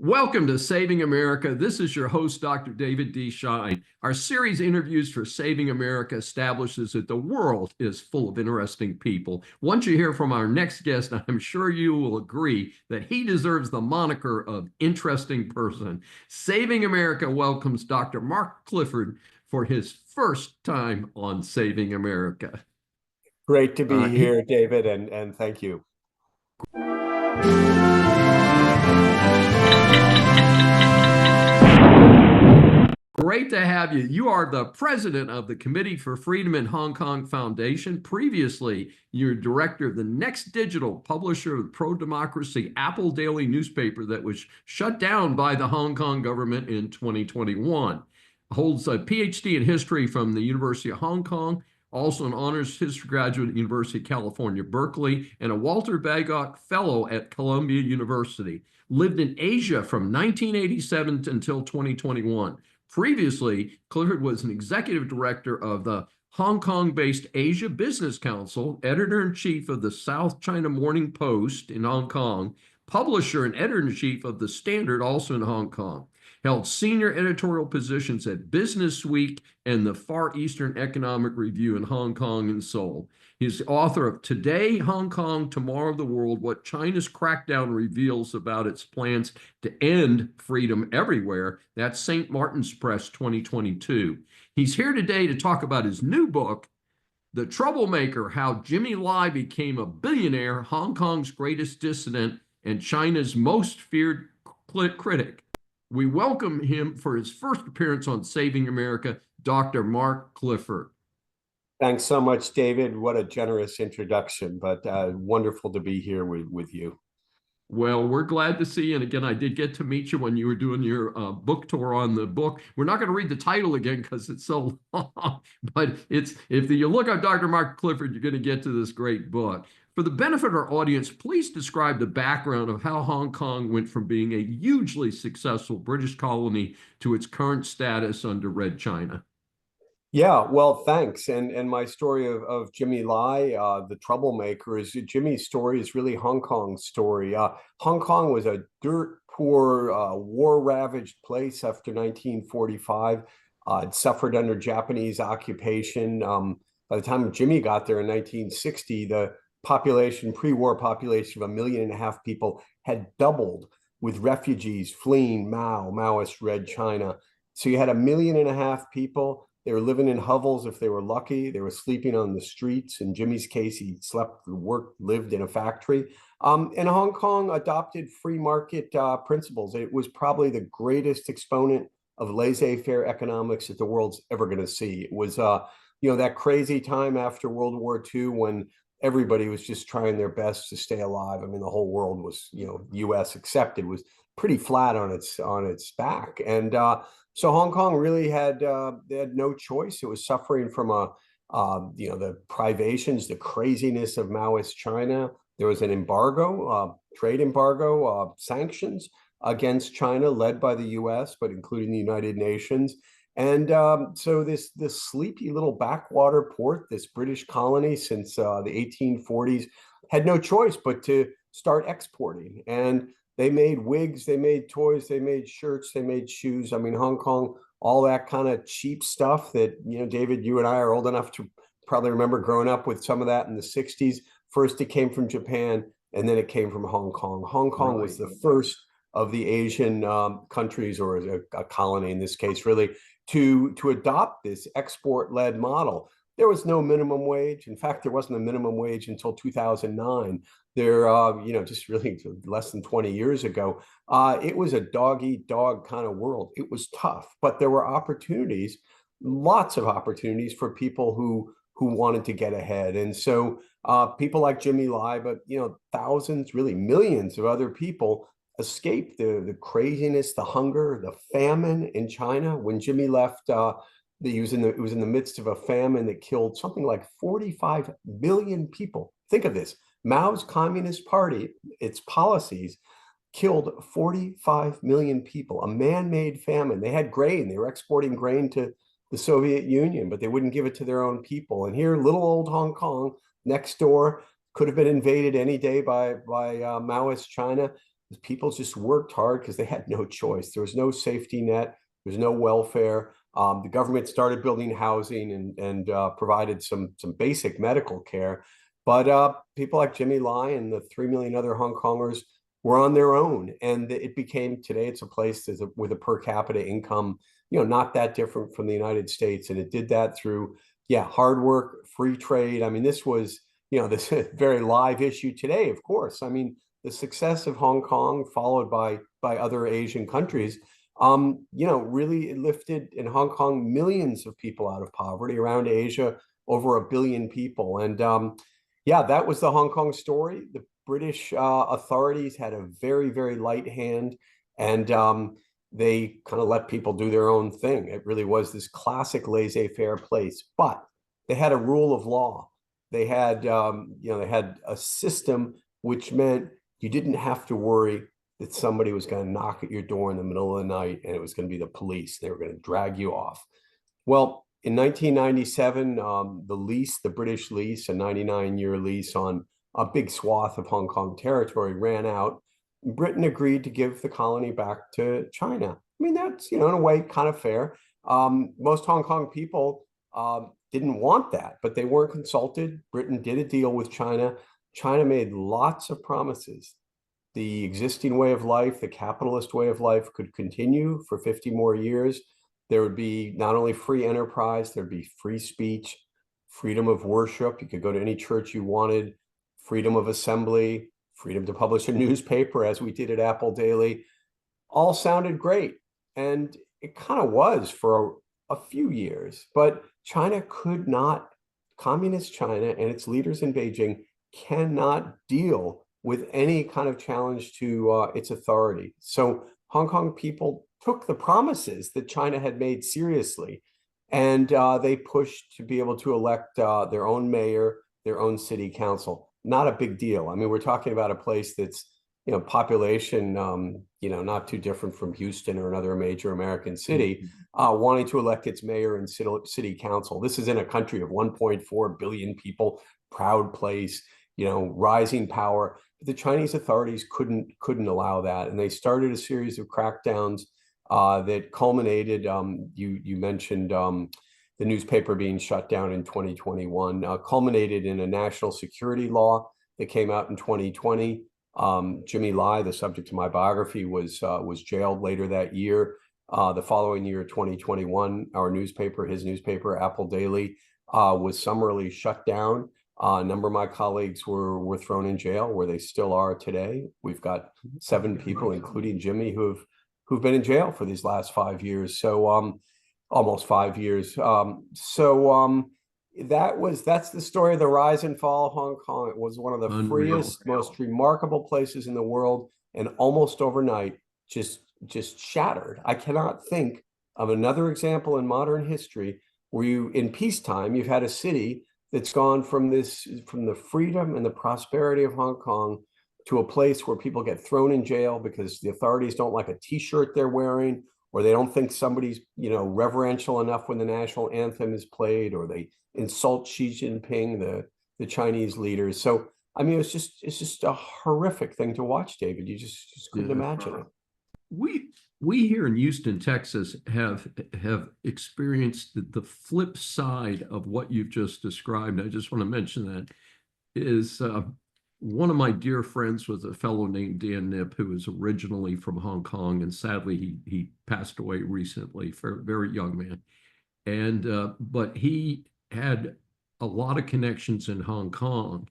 Welcome to Saving America. This is your host, Dr. David D. Schein. Our series Interviews for Saving America establishes that the world is full of interesting people. Once you hear from our next guest, I'm sure you will agree that he deserves the moniker of interesting person. Saving America welcomes Dr. Mark Clifford for his first time on Saving America. Great to be He here, David, and thank you. Great to have you. You are the president of the Committee for Freedom in Hong Kong Foundation. Previously, you're director of the Next Digital, publisher of the pro-democracy Apple Daily newspaper that was shut down by the Hong Kong government in 2021. Holds a PhD in history from the University of Hong Kong, also an honors history graduate at the University of California, Berkeley, and a Walter Baggot Fellow at Columbia University. Lived in Asia from 1987 until 2021. Previously, Clifford was an executive director of the Hong Kong-based Asia Business Council, editor-in-chief of the South China Morning Post in Hong Kong, publisher and editor-in-chief of The Standard, also in Hong Kong. Held senior editorial positions at Business Week and the Far Eastern Economic Review in Hong Kong and Seoul. He's the author of Today, Hong Kong, Tomorrow the World, What China's Crackdown Reveals About Its Plans to End Freedom Everywhere. That's St. Martin's Press 2022. He's here today to talk about his new book, The Troublemaker, How Jimmy Lai Became a Billionaire, Hong Kong's Greatest Dissident, and China's Most Feared Critic. We welcome him for his first appearance on Saving America, Dr. Mark Clifford. Thanks so much, David. What a generous introduction, but wonderful to be here with you. Well, we're glad to see you. And again, I did get to meet you when you were doing your book tour on the book. We're not going to read the title again because it's so long, but it's if you look up Dr. Mark Clifford, you're going to get to this great book. For the benefit of our audience, please describe the background of how Hong Kong went from being a hugely successful British colony to its current status under Red China. Yeah, well, thanks. And my story of Jimmy Lai, the troublemaker, is Jimmy's story is really Hong Kong's story. Hong Kong was a dirt poor, war-ravaged place after 1945. It suffered under Japanese occupation. By the time Jimmy got there in 1960, the population, pre-war population of 1.5 million people had doubled with refugees fleeing Maoist Red China. So you had 1.5 million people. They were living in hovels if they were lucky. They were sleeping on the streets. In Jimmy's case, he slept, worked, lived in a factory. And Hong Kong adopted free market principles. It was probably the greatest exponent of laissez-faire economics that the world's ever going to see. It was, that crazy time after World War II when everybody was just trying their best to stay alive. I mean, the whole world was, U.S. accepted, was pretty flat on its back. And so Hong Kong really they had no choice. It was suffering from the privations, the craziness of Maoist China. There was an embargo, trade embargo, sanctions against China, led by the U.S., but including the United Nations. And so this sleepy little backwater port, this British colony since the 1840s, had no choice but to start exporting. And they made wigs, they made toys, they made shirts, they made shoes. I mean, Hong Kong, all that kind of cheap stuff that, David, you and I are old enough to probably remember growing up with some of that in the 60s. First, it came from Japan, and then it came from Hong Kong. Hong Kong was the first of the Asian countries, or a colony in this case, really, to adopt this export-led model. There was no minimum wage. In fact, there wasn't a minimum wage until 2009. There, just really less than 20 years ago, it was a dog-eat-dog kind of world. It was tough, but there were opportunities, lots of opportunities for people who wanted to get ahead. And so people like Jimmy Lai, but thousands, really millions of other people escaped the craziness, the hunger, the famine in China. When Jimmy left, it was in the midst of a famine that killed something like 45 million people. Think of this. Mao's Communist Party, its policies, killed 45 million people, a man-made famine. They had grain. They were exporting grain to the Soviet Union, but they wouldn't give it to their own people. And here, little old Hong Kong, next door, could have been invaded any day by Maoist China. is people just worked hard because they had no choice. There was no safety net. There was no welfare. The government started building housing and provided some basic medical care. But people like Jimmy Lai and the 3 million other Hong Kongers were on their own. And it became, today it's a place with a per capita income, not that different from the United States. And it did that through, hard work, free trade. I mean, this was, this very live issue today, of course. I mean, the success of Hong Kong, followed by other Asian countries, really lifted in Hong Kong millions of people out of poverty. Around Asia, over 1 billion people. And that was the Hong Kong story. The British authorities had a very, very light hand, and they kind of let people do their own thing. It really was this classic laissez-faire place, but they had a rule of law. They had, they had a system which meant you didn't have to worry that somebody was going to knock at your door in the middle of the night and it was going to be the police. They were going to drag you off. Well, in 1997, the British lease, a 99-year lease on a big swath of Hong Kong territory, ran out. Britain agreed to give the colony back to China. I mean, that's, in a way, kind of fair. Most Hong Kong people didn't want that, but they weren't consulted. Britain did a deal with China. China made lots of promises. The existing way of life, the capitalist way of life, could continue for 50 more years. There would be not only free enterprise, there'd be free speech, freedom of worship. You could go to any church you wanted, freedom of assembly, freedom to publish a newspaper, as we did at Apple Daily. All sounded great. And it kind of was for a few years, but China could not, communist China and its leaders in Beijing cannot deal with any kind of challenge to its authority. So Hong Kong people took the promises that China had made seriously, and they pushed to be able to elect their own mayor, their own city council. Not a big deal. I mean, we're talking about a place that's, population, not too different from Houston or another major American city, wanting to elect its mayor and city council. This is in a country of 1.4 billion people, proud place, rising power. But the Chinese authorities couldn't allow that, and they started a series of crackdowns that culminated. You mentioned the newspaper being shut down in 2021, culminated in a national security law that came out in 2020. Jimmy Lai, the subject of my biography, was jailed later that year. The following year, 2021, his newspaper, Apple Daily, was summarily shut down. A number of my colleagues were thrown in jail, where they still are today. We've got 7 people, including Jimmy, who've been in jail for these last 5 years. So almost 5 years. That's the story of the rise and fall of Hong Kong. It was one of the freest, most remarkable places in the world, and almost overnight just shattered. I cannot think of another example in modern history where in peacetime, you've had a city that's gone from the freedom and the prosperity of Hong Kong to a place where people get thrown in jail because the authorities don't like a T-shirt they're wearing, or they don't think somebody's, reverential enough when the national anthem is played, or they insult Xi Jinping, the Chinese leaders. So, I mean, it's just a horrific thing to watch, David. You just couldn't imagine it. We here in Houston, Texas, have experienced the flip side of what you've just described. I just want to mention that is one of my dear friends was a fellow named Dan Nip, who was originally from Hong Kong, and sadly he passed away recently, for a very young man. And but he had a lot of connections in Hong Kong.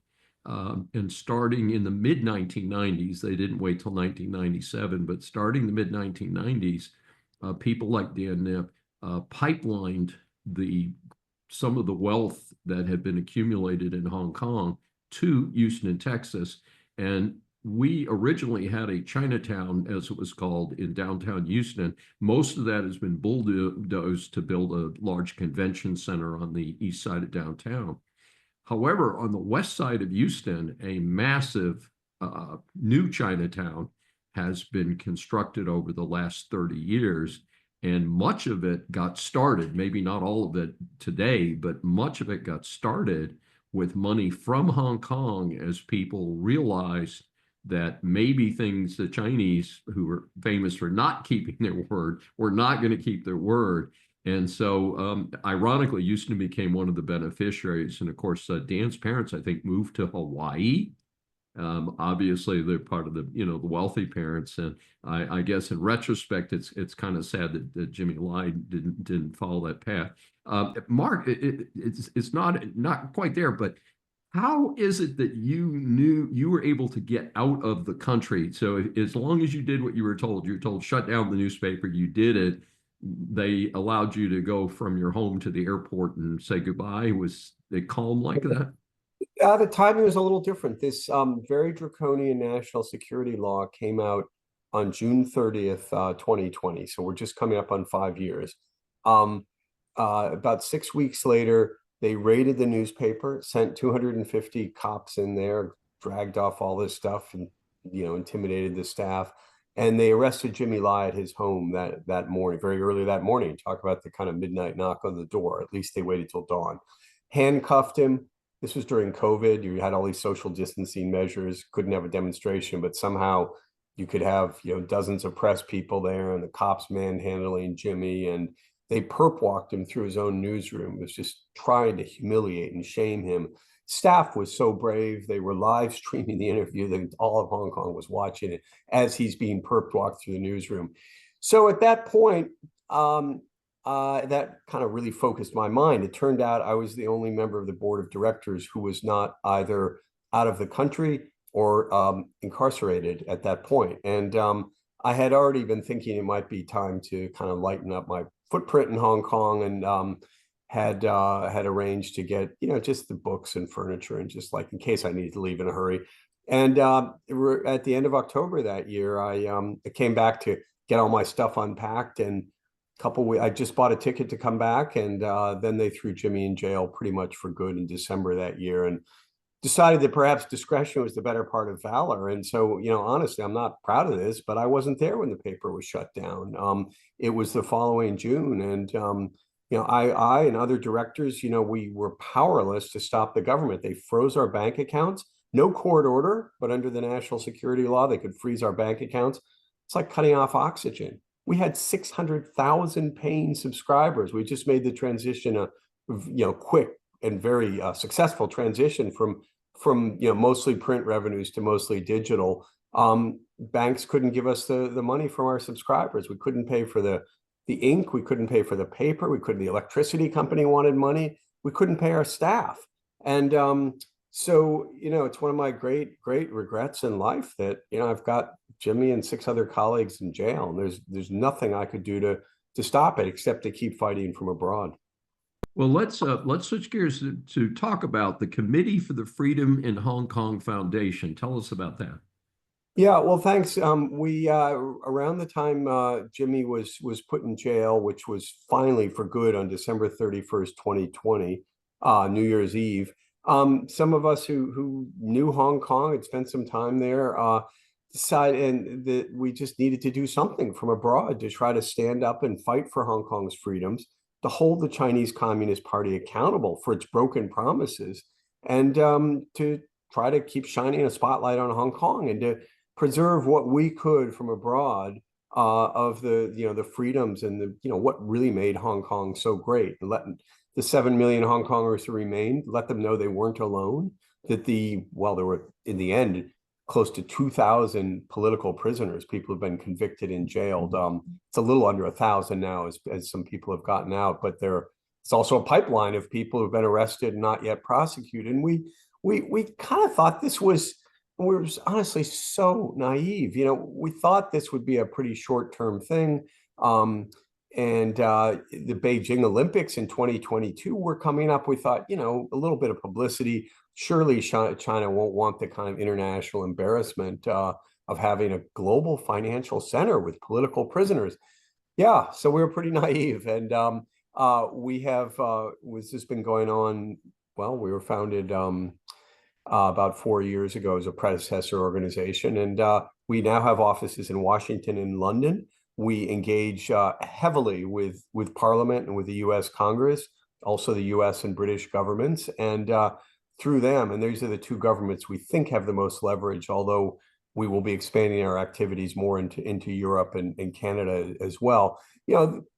And starting in the mid-1990s, they didn't wait till 1997, but starting the mid-1990s, people like Dan Nip pipelined some of the wealth that had been accumulated in Hong Kong to Houston, Texas. And we originally had a Chinatown, as it was called, in downtown Houston. Most of that has been bulldozed to build a large convention center on the east side of downtown. However, on the west side of Houston, a massive new Chinatown has been constructed over the last 30 years. And much of it got started, maybe not all of it today, but much of it got started with money from Hong Kong as people realized that maybe things the Chinese, who were famous for not keeping their word, were not going to keep their word. And so, ironically, Houston became one of the beneficiaries. And of course, Dan's parents, I think, moved to Hawaii. Obviously, they're part of the the wealthy parents, and I guess in retrospect, it's kind of sad that Jimmy Lai didn't follow that path. Mark, it's not quite there, but how is it that you knew you were able to get out of the country? So as long as you did what you were told shut down the newspaper, you did it. They allowed you to go from your home to the airport and say goodbye. Was it calm like that? The timing was a little different. This very draconian national security law came out on June 30th, 2020. So we're just coming up on 5 years. Um, about 6 weeks later, they raided the newspaper, sent 250 cops in there, dragged off all this stuff, and intimidated the staff. And they arrested Jimmy Lai at his home that morning, very early that morning. Talk about the kind of midnight knock on the door. At least they waited till dawn. Handcuffed him. This was during COVID. You had all these social distancing measures, couldn't have a demonstration, but somehow you could have, dozens of press people there and the cops manhandling Jimmy, and they perp walked him through his own newsroom. It was just trying to humiliate and shame him. Staff was so brave. They were live streaming the interview that all of Hong Kong was watching it as he's being perp walked through the newsroom. So at that point, that kind of really focused my mind. It turned out I was the only member of the board of directors who was not either out of the country or incarcerated at that point. And I had already been thinking it might be time to kind of lighten up my footprint in Hong Kong, and had arranged to get just the books and furniture, and just like in case I needed to leave in a hurry. And at the end of October that year, I came back to get all my stuff unpacked, and I just bought a ticket to come back, and then they threw Jimmy in jail pretty much for good in December that year, and decided that perhaps discretion was the better part of valor. And so, honestly, I'm not proud of this, but I wasn't there when the paper was shut down. It was the following June, and I and other directors, we were powerless to stop the government. They froze our bank accounts. No court order, but under the national security law, they could freeze our bank accounts. It's like cutting off oxygen. We had 600,000 paying subscribers. We just made the transition quick and very successful transition from mostly print revenues to mostly digital. Banks couldn't give us the money from our subscribers. We couldn't pay for the ink. We couldn't pay for the paper. The electricity company wanted money. We couldn't pay our staff. And so, it's one of my great regrets in life that, I've got Jimmy and 6 other colleagues in jail, and there's nothing I could do to stop it except to keep fighting from abroad. Well, let's switch gears to talk about the Committee for the Freedom in Hong Kong Foundation. Tell us about that. Yeah, well, thanks. We around the time Jimmy was put in jail, which was finally for good on December 31st, 2020, New Year's Eve. Some of us who knew Hong Kong, had spent some time there, decided that we just needed to do something from abroad to try to stand up and fight for Hong Kong's freedoms, to hold the Chinese Communist Party accountable for its broken promises, and to try to keep shining a spotlight on Hong Kong, and to preserve what we could from abroad of the freedoms and what really made Hong Kong so great. Let the 7 million Hong Kongers who remained, let them know they weren't alone. That there were in the end close to 2,000 political prisoners, people who've been convicted and jailed. It's a little under 1,000 now, as some people have gotten out, but it's also a pipeline of people who've been arrested and not yet prosecuted. And we kind of thought we were honestly so naive. We thought this would be a pretty short-term thing. And the Beijing Olympics in 2022 were coming up. We thought, a little bit of publicity. Surely China won't want the kind of international embarrassment of having a global financial center with political prisoners. Yeah, so we were pretty naive. And we have, this has been going on, we were founded about 4 years ago as a predecessor organization. And we now have offices in Washington and London. We engage heavily with Parliament and with the U.S. Congress, also the U.S. and British governments, and through them. And these are the 2 governments we think have the most leverage, although we will be expanding our activities more into Europe and Canada as well.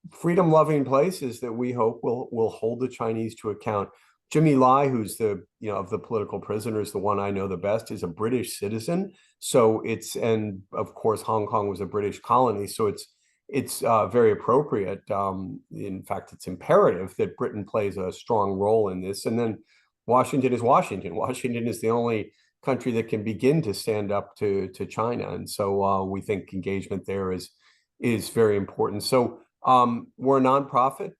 Freedom-loving places that we hope will hold the Chinese to account. Jimmy Lai, who's the of the political prisoners, the one I know the best, is a British citizen. So and of course Hong Kong was a British colony, so it's very appropriate. In fact, it's imperative that Britain plays a strong role in this. And then Washington is Washington. Washington is the only country that can begin to stand up to China, and so we think engagement there is very important. So we're a nonprofit,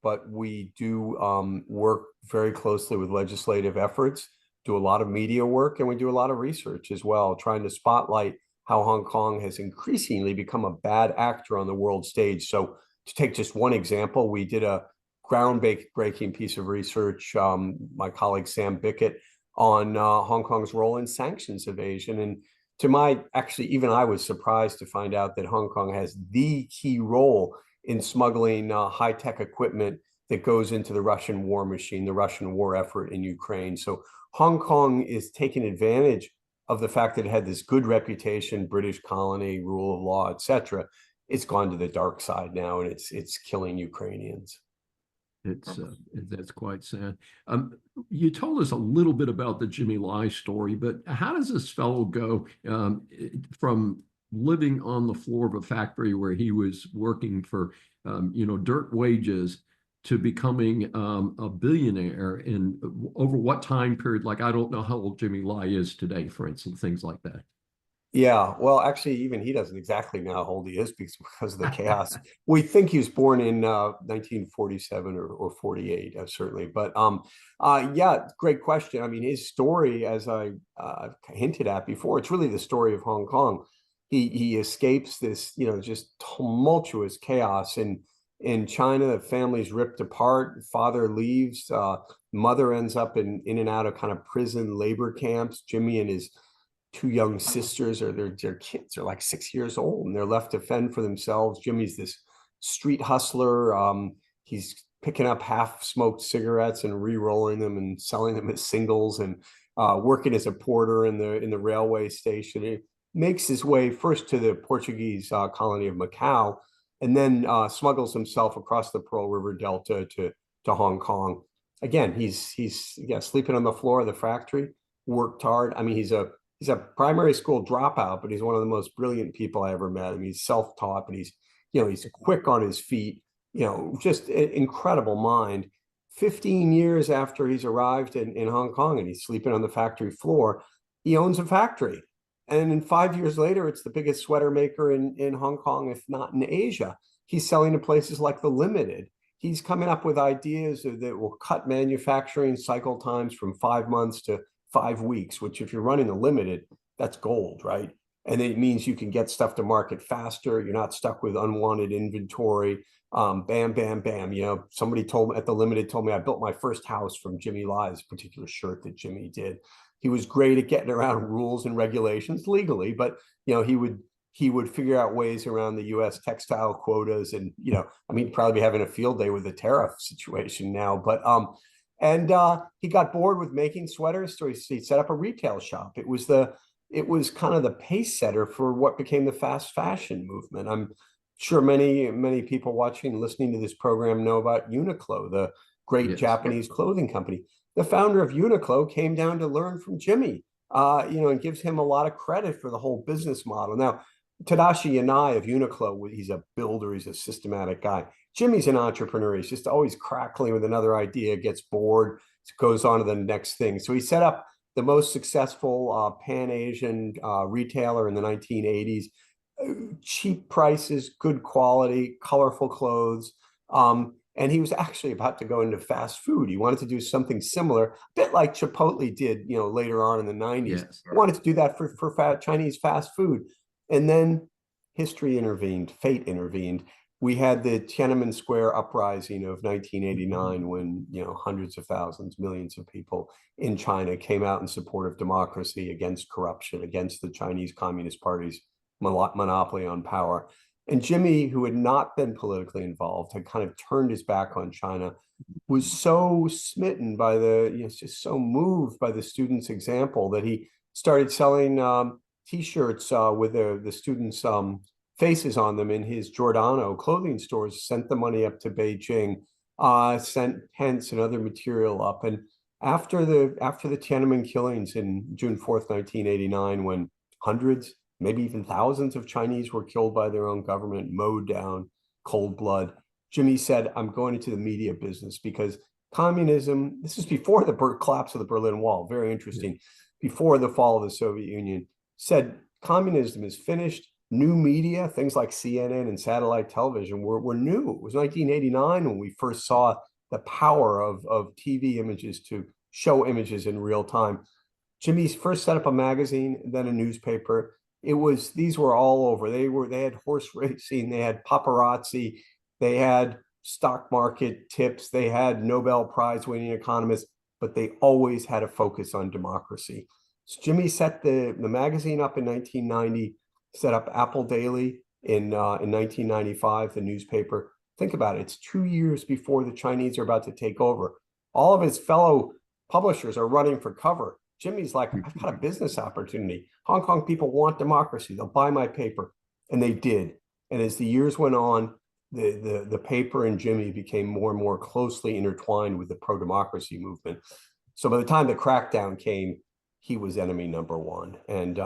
but we do work very closely with legislative efforts, do a lot of media work, and we do a lot of research as well, trying to spotlight how Hong Kong has increasingly become a bad actor on the world stage. So to take just one example, we did a groundbreaking piece of research, my colleague Sam Bickett, on Hong Kong's role in sanctions evasion. And even I was surprised to find out that Hong Kong has the key role in smuggling high-tech equipment that goes into the Russian war machine, the Russian war effort in Ukraine. So Hong Kong is taking advantage of the fact that it had this good reputation, British colony, rule of law, etc. It's gone to the dark side now, and it's killing Ukrainians. That's quite sad. You told us a little bit about the Jimmy Lai story, but how does this fellow go from living on the floor of a factory where he was working for dirt wages to becoming a billionaire, and over what time period? Like, I don't know how old Jimmy Lai is today, for instance, things like that. Yeah, well, actually, even he doesn't exactly know how old he is because of the chaos. We think he was born in 1947 or 48, certainly. But yeah, great question. I mean, his story, as I hinted at before, it's really the story of Hong Kong. He escapes this, just tumultuous chaos in China. The family's ripped apart. Father leaves. Mother ends up in and out of kind of prison labor camps. Jimmy and his two young sisters, or their kids are like 6 years old, and they're left to fend for themselves. Jimmy's this street hustler. He's picking up half-smoked cigarettes and re-rolling them and selling them as singles, and working as a porter in the railway station. He makes his way first to the Portuguese colony of Macau, and then smuggles himself across the Pearl River Delta to Hong Kong. Again, he's sleeping on the floor of the factory, worked hard. I mean, he's a primary school dropout, but he's one of the most brilliant people I ever met. I mean, he's self-taught, but he's quick on his feet, just an incredible mind. 15 years after he's arrived in Hong Kong and he's sleeping on the factory floor, he owns a factory. And in 5 years later, it's the biggest sweater maker in Hong Kong, if not in Asia. He's selling to places like the Limited. He's coming up with ideas that will cut manufacturing cycle times from 5 months to 5 weeks, which if you're running a Limited, that's gold, right? And it means you can get stuff to market faster. You're not stuck with unwanted inventory. Bam, bam, bam. Somebody told me at the Limited, I built my first house from Jimmy Lai's particular shirt that Jimmy did. He was great at getting around rules and regulations legally, but he would figure out ways around the U.S. textile quotas, and he'd probably be having a field day with the tariff situation now, but and he got bored with making sweaters, so he set up a retail shop. It was kind of the pace setter for what became the fast fashion movement. I'm sure many people watching and listening to this program know about Uniqlo, the great Japanese clothing company. The founder of Uniqlo came down to learn from Jimmy, and gives him a lot of credit for the whole business model. Now, Tadashi Yanai of Uniqlo, he's a builder, he's a systematic guy. Jimmy's an entrepreneur. He's just always crackling with another idea, gets bored, goes on to the next thing. So he set up the most successful Pan-Asian retailer in the 1980s. Cheap prices, good quality, colorful clothes. And he was actually about to go into fast food. He wanted to do something similar, a bit like Chipotle did, later on in the 90s. Yes. He wanted to do that for Chinese fast food. And then history intervened, fate intervened. We had the Tiananmen Square uprising of 1989 when, hundreds of thousands, millions of people in China came out in support of democracy, against corruption, against the Chinese Communist Party's monopoly on power. And Jimmy, who had not been politically involved, had kind of turned his back on China, was so smitten by just so moved by the students' example that he started selling T-shirts with the students' faces on them in his Giordano clothing stores, sent the money up to Beijing, sent tents and other material up. And after the Tiananmen killings in June 4th, 1989, when hundreds, maybe even thousands of Chinese were killed by their own government, mowed down, cold blood, Jimmy said, I'm going into the media business because communism, this is before the collapse of the Berlin Wall, very interesting, before the fall of the Soviet Union, said communism is finished. New media, things like CNN and satellite television were new. It was 1989 when we first saw the power of TV images to show images in real time. Jimmy first set up a magazine, then a newspaper. These were all over. They had horse racing, they had paparazzi, they had stock market tips, they had Nobel Prize winning economists, but they always had a focus on democracy. So Jimmy set the magazine up in 1990, set up Apple Daily in 1995, the newspaper. Think about it. It's 2 years before the Chinese are about to take over. All of his fellow publishers are running for cover. Jimmy's like, I've got a business opportunity. Hong Kong people want democracy. They'll buy my paper. And they did. And as the years went on, the paper and Jimmy became more and more closely intertwined with the pro-democracy movement. So by the time the crackdown came, he was enemy number one. And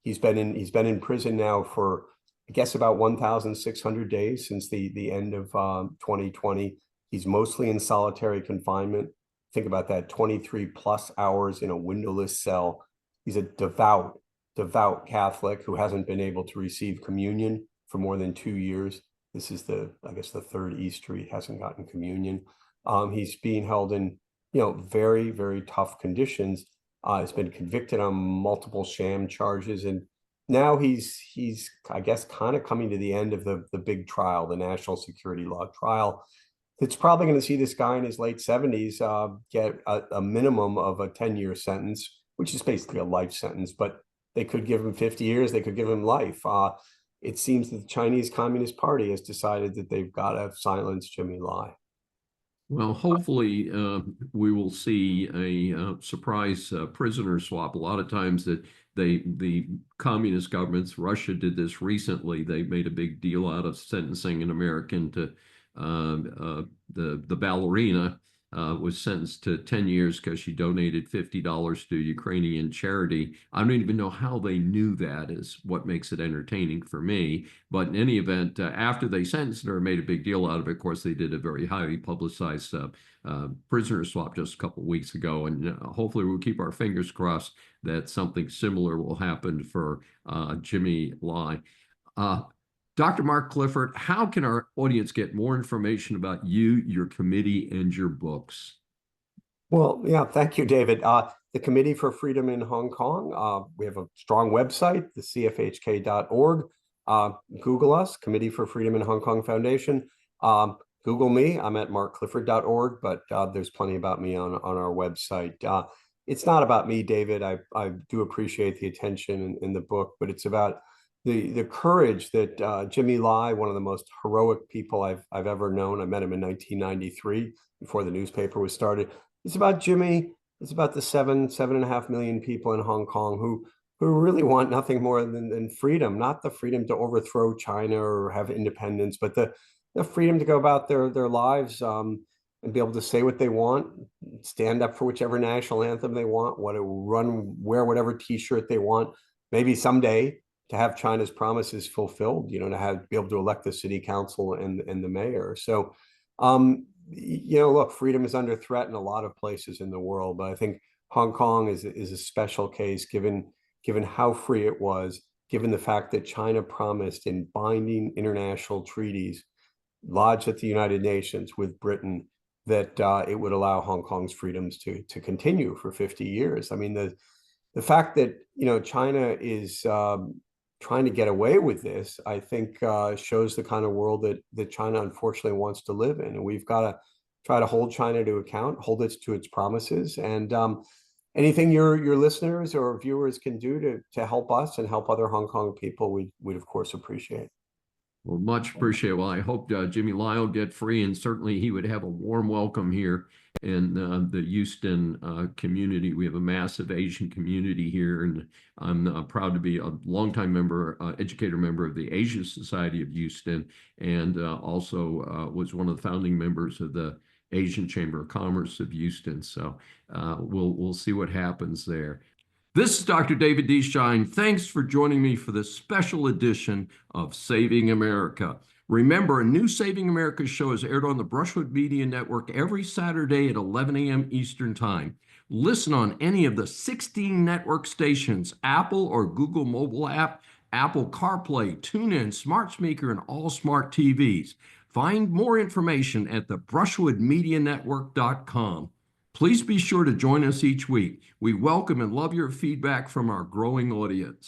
he's been in prison now for, I guess, about 1,600 days since the end of 2020. He's mostly in solitary confinement. Think about that, 23 plus hours in a windowless cell. He's a devout Catholic who hasn't been able to receive communion for more than 2 years. This is I guess the third Easter he hasn't gotten communion. He's being held in, very, very tough conditions. He's been convicted on multiple sham charges, and now he's I guess kind of coming to the end of the big trial, the national security law trial. It's probably going to see this guy in his late 70s get a minimum of a 10-year sentence, which is basically a life sentence, but they could give him 50 years, they could give him life. It seems that the Chinese Communist Party has decided that they've got to silence Jimmy Lai. Well, hopefully we will see a surprise prisoner swap. A lot of times that the communist governments, Russia did this recently. They made a big deal out of sentencing an American to the ballerina was sentenced to 10 years because she donated $50 to Ukrainian charity. I don't even know how they knew that, is what makes it entertaining for me. But in any event, after they sentenced her and made a big deal out of it, of course, they did a very highly publicized prisoner swap just a couple of weeks ago. And hopefully we'll keep our fingers crossed that something similar will happen for Jimmy Lai. Dr. Mark Clifford, how can our audience get more information about you, your committee, and your books? Well, yeah, thank you, David. The Committee for Freedom in Hong Kong, we have a strong website, the cfhk.org. Google us, Committee for Freedom in Hong Kong Foundation. Google me, I'm at markclifford.org, but there's plenty about me on our website. It's not about me, David. I do appreciate the attention in the book, but it's about the courage that Jimmy Lai, one of the most heroic people I've ever known. I met him in 1993 before the newspaper was started. It's about Jimmy. It's about the 7.5 million people in Hong Kong who really want nothing more than freedom, not the freedom to overthrow China or have independence, but the freedom to go about their lives and be able to say what they want, stand up for whichever national anthem they want, wear whatever T-shirt they want, maybe someday to have China's promises fulfilled, to be able to elect the city council and the mayor. So, look, freedom is under threat in a lot of places in the world, but I think Hong Kong is a special case given how free it was, given the fact that China promised in binding international treaties lodged at the United Nations with Britain that it would allow Hong Kong's freedoms to continue for 50 years. I mean, the fact that China is trying to get away with this, I think shows the kind of world that China unfortunately wants to live in. And we've got to try to hold China to account, hold it to its promises. And anything your listeners or viewers can do to help us and help other Hong Kong people, we'd of course appreciate. Well, much appreciated. Well, I hope Jimmy Lai will get free, and certainly he would have a warm welcome here in the Houston community. We have a massive Asian community here, and I'm proud to be a longtime member, educator member of the Asia Society of Houston, and also was one of the founding members of the Asian Chamber of Commerce of Houston. So we'll see what happens there. This is Dr. David D. Schein. Thanks for joining me for this special edition of Saving America. Remember, a new Saving America show is aired on the Brushwood Media Network every Saturday at 11 a.m. Eastern Time. Listen on any of the 16 network stations, Apple or Google mobile app, Apple CarPlay, TuneIn, Smart Speaker, and all smart TVs. Find more information at the brushwoodmedianetwork.com. Please be sure to join us each week. We welcome and love your feedback from our growing audience.